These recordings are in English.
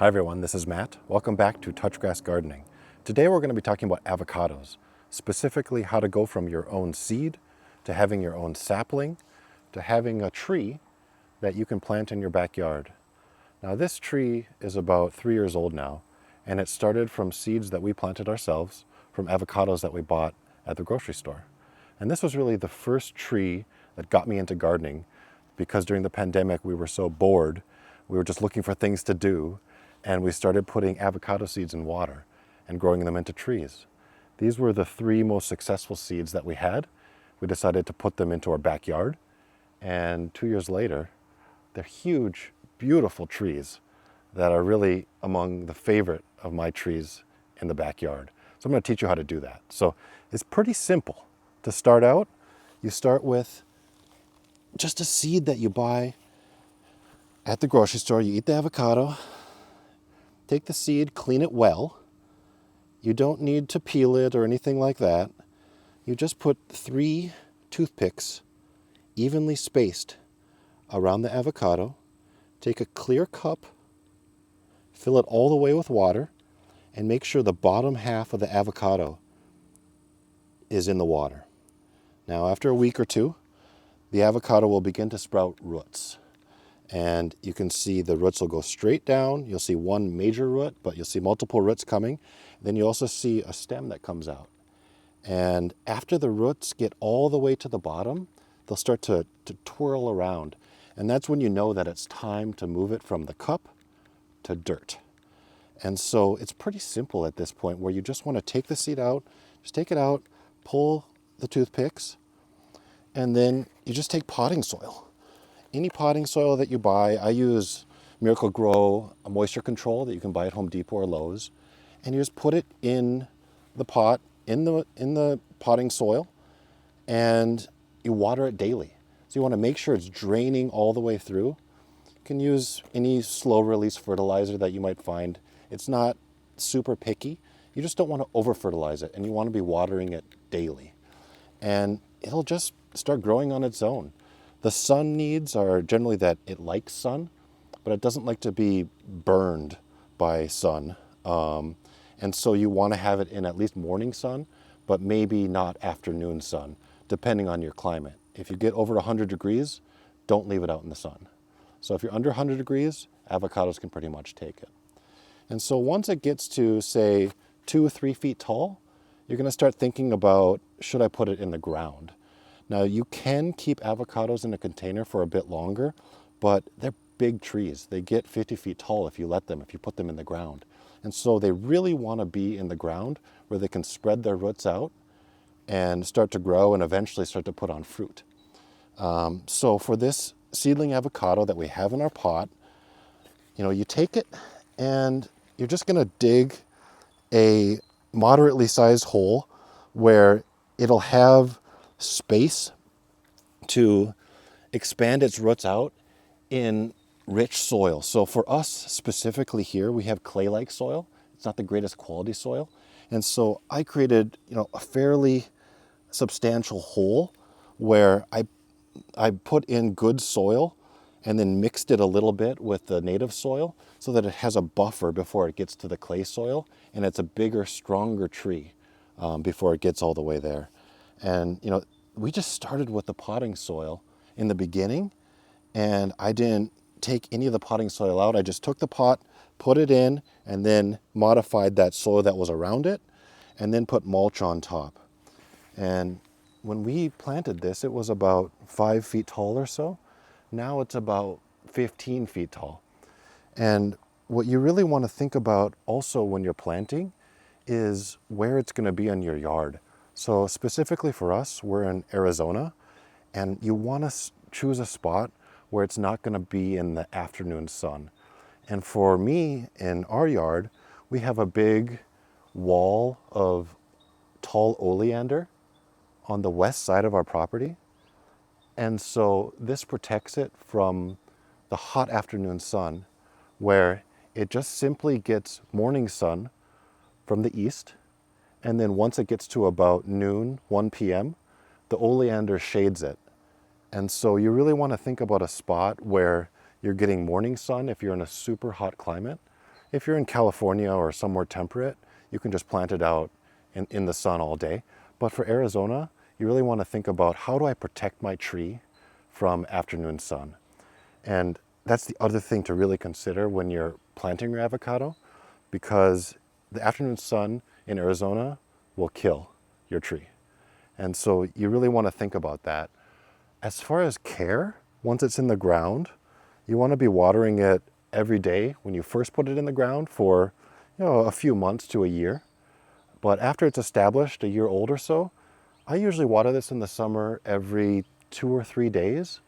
Hi everyone, this is Matt. Welcome back to Touchgrass Gardening. Today we're going to be talking about avocados, specifically how to go from your own seed to having your own sapling to having a tree that you can plant in your backyard. Now this tree is about 3 years old now, and it started from seeds that we planted ourselves from avocados that we bought at the grocery store. And this was really the first tree that got me into gardening because during the pandemic we were so bored, we were just looking for things to do. And we started putting avocado seeds in water and growing them into trees. These were the 3 most successful seeds that we had. We decided to put them into our backyard, and 2 years later, they're huge, beautiful trees that are really among the favorite of my trees in the backyard. So I'm going to teach you how to do that. So it's pretty simple. To start out, you start with just a seed that you buy at the grocery store. You eat the avocado. Take the seed, clean it well. You don't need to peel it or anything like that. You just put 3 toothpicks evenly spaced around the avocado. Take a clear cup, fill it all the way with water, and make sure the bottom half of the avocado is in the water. Now, after a week or 2, the avocado will begin to sprout roots. And you can see the roots will go straight down. You'll see one major root, but you'll see multiple roots coming. Then you also see a stem that comes out. And after the roots get all the way to the bottom, they'll start to twirl around. And that's when you know that it's time to move it from the cup to dirt. And so it's pretty simple at this point, where you just want to take the seed out, just take it out, pull the toothpicks, and then you just take potting soil. Any potting soil that you buy. I use Miracle Grow a moisture control that you can buy at Home Depot or Lowe's, and you just put it in the pot, in the potting soil, and you water it daily. So you want to make sure it's draining all the way through. You can use any slow release fertilizer that you might find. It's not super picky. You just don't want to over fertilize it, and you want to be watering it daily. And it'll just start growing on its own. The sun needs are generally that it likes sun, but it doesn't like to be burned by sun. And so you want to have it in at least morning sun, but maybe not afternoon sun, depending on your climate. If you get over 100 degrees, don't leave it out in the sun. So if you're under 100 degrees, avocados can pretty much take it. And so once it gets to, say, 2 or 3 feet tall, you're going to start thinking about, should I put it in the ground? Now, you can keep avocados in a container for a bit longer, but they're big trees. They get 50 feet tall if you put them in the ground. And so they really want to be in the ground where they can spread their roots out and start to grow and eventually start to put on fruit. So for this seedling avocado that we have in our pot, you take it and you're just going to dig a moderately sized hole where it'll have space to expand its roots out in rich soil. So for us specifically here, we have clay-like soil. It's not the greatest quality soil. And so I created, a fairly substantial hole where I put in good soil and then mixed it a little bit with the native soil so that it has a buffer before it gets to the clay soil, and it's a bigger, stronger tree before it gets all the way there. And, we just started with the potting soil in the beginning, and I didn't take any of the potting soil out. I just took the pot, put it in, and then modified that soil that was around it, and then put mulch on top. And when we planted this, it was about 5 feet tall or so. Now it's about 15 feet tall. And what you really want to think about also when you're planting is where it's going to be in your yard. So specifically for us, we're in Arizona, and you want to choose a spot where it's not going to be in the afternoon sun. And for me, in our yard, we have a big wall of tall oleander on the west side of our property. And so this protects it from the hot afternoon sun, where it just simply gets morning sun from the east. And then once it gets to about noon, 1 p.m., the oleander shades it. And so you really want to think about a spot where you're getting morning sun if you're in a super hot climate, If you're in California or somewhere temperate, you can just plant it out in the sun all day. But for Arizona, you really want to think about, how do I protect my tree from afternoon sun? And that's the other thing to really consider when you're planting your avocado, because the afternoon sun in Arizona will kill your tree. And so you really want to think about that. As far as care, once it's in the ground, you want to be watering it every day when you first put it in the ground for, a few months to a year. But after it's established, a year old or so, I usually water this in the summer every 2 or 3 days.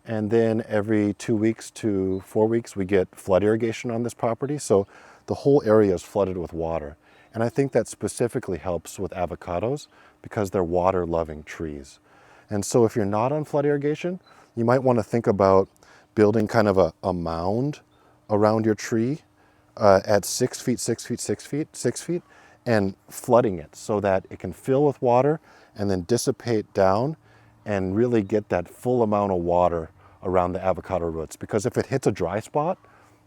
And then every 2 weeks to 4 weeks, we get flood irrigation on this property. So the whole area is flooded with water. And I think that specifically helps with avocados because they're water-loving trees. And so if you're not on flood irrigation, you might want to think about building kind of a mound around your tree at 6 feet, 6 feet, 6 feet, 6 feet, and flooding it so that it can fill with water and then dissipate down and really get that full amount of water around the avocado roots. Because if it hits a dry spot,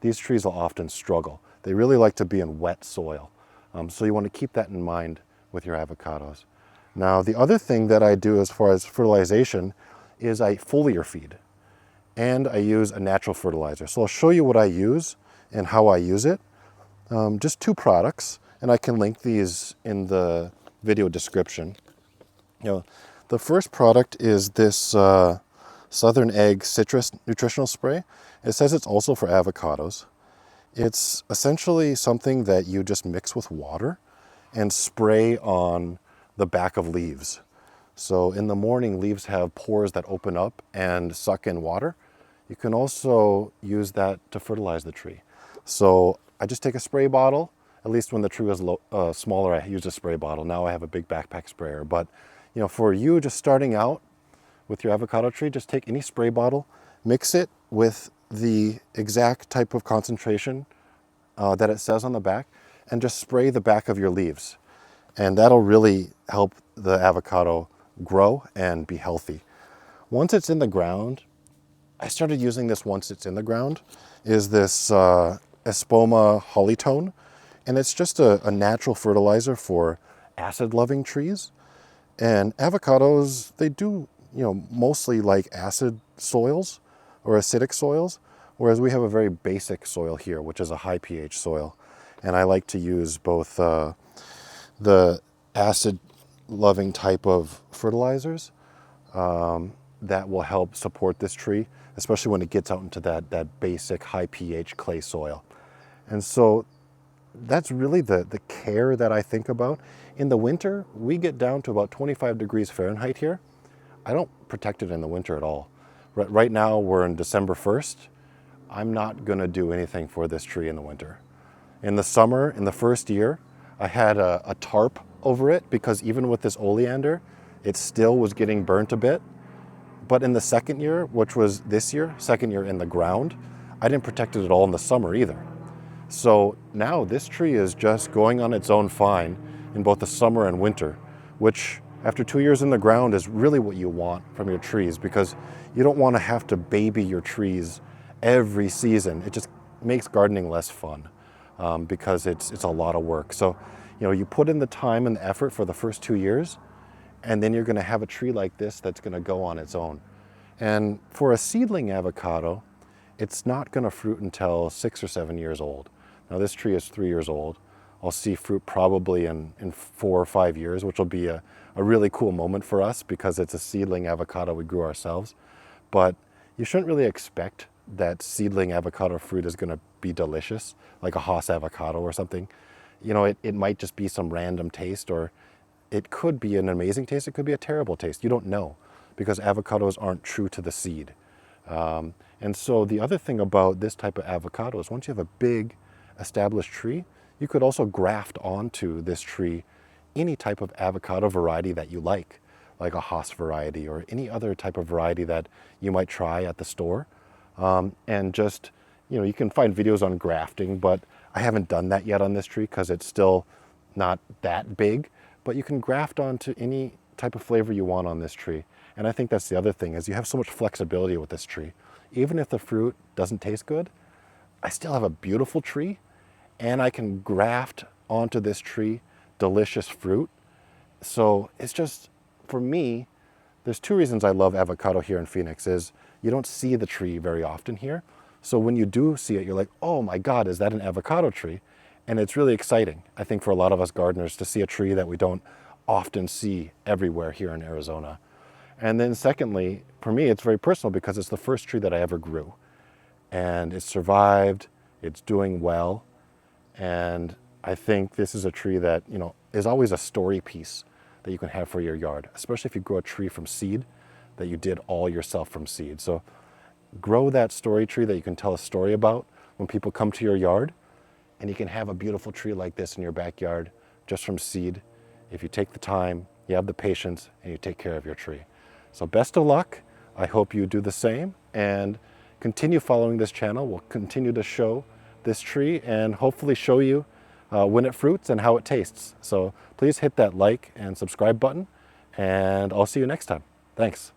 these trees will often struggle. They really like to be in wet soil. So you want to keep that in mind with your avocados. Now, the other thing that I do as far as fertilization is I foliar feed, and I use a natural fertilizer. So I'll show you what I use and how I use it. Just 2 products, and I can link these in the video description. The first product is this Southern Egg Citrus Nutritional Spray. It says it's also for avocados. It's essentially something that you just mix with water and spray on the back of leaves. So in the morning, leaves have pores that open up and suck in water. You can also use that to fertilize the tree. So I just take a spray bottle. At least when the tree was smaller, I used a spray bottle. Now I have a big backpack sprayer. But for you just starting out with your avocado tree, just take any spray bottle, mix it with the exact type of concentration that it says on the back, and just spray the back of your leaves. And that'll really help the avocado grow and be healthy. Once it's in the ground, I started using this once it's in the ground, is this Espoma Hollytone. And it's just a natural fertilizer for acid-loving trees. And avocados, they do, mostly like acid soils or acidic soils, whereas we have a very basic soil here, which is a high pH soil. And I like to use both the acid-loving type of fertilizers that will help support this tree, especially when it gets out into that basic high pH clay soil. And so that's really the care that I think about. In the winter, we get down to about 25 degrees Fahrenheit here. I don't protect it in the winter at all. Right now, we're in December 1st. I'm not going to do anything for this tree in the winter. In the summer, in the first year, I had a tarp over it because even with this oleander, it still was getting burnt a bit. But in the second year, which was this year, second year in the ground, I didn't protect it at all in the summer either. So now this tree is just going on its own fine in both the summer and winter, which after 2 years in the ground is really what you want from your trees, because you don't want to have to baby your trees every season. It just makes gardening less fun because it's a lot of work. So, you put in the time and the effort for the first 2 years, and then you're going to have a tree like this that's going to go on its own. And for a seedling avocado, it's not going to fruit until 6 or 7 years old. Now this tree is 3 years old. I'll see fruit probably in 4 or 5 years, which will be a really cool moment for us because it's a seedling avocado we grew ourselves. But you shouldn't really expect that seedling avocado fruit is going to be delicious, like a Hass avocado or something. It might just be some random taste, or it could be an amazing taste. It could be a terrible taste. You don't know, because avocados aren't true to the seed. And so the other thing about this type of avocado is once you have a big established tree, you could also graft onto this tree any type of avocado variety that you like a Hass variety or any other type of variety that you might try at the store. And just, you can find videos on grafting, but I haven't done that yet on this tree because it's still not that big. But you can graft onto any type of flavor you want on this tree. And I think that's the other thing, is you have so much flexibility with this tree. Even if the fruit doesn't taste good, I still have a beautiful tree, and I can graft onto this tree delicious fruit. So it's just, for me, there's two reasons I love avocado here in Phoenix is you don't see the tree very often here. So when you do see it, you're like, oh my God, is that an avocado tree? And it's really exciting, I think, for a lot of us gardeners to see a tree that we don't often see everywhere here in Arizona. And then secondly, for me, it's very personal because it's the first tree that I ever grew. And it survived, it's doing well. And I think this is a tree that, is always a story piece that you can have for your yard, especially if you grow a tree from seed that you did all yourself from seed. So grow that story tree that you can tell a story about when people come to your yard, and you can have a beautiful tree like this in your backyard just from seed if you take the time, you have the patience, and you take care of your tree. So best of luck. I hope you do the same and continue following this channel. We'll continue to show this tree and hopefully show you when it fruits and how it tastes. So please hit that like and subscribe button, and I'll see you next time. Thanks.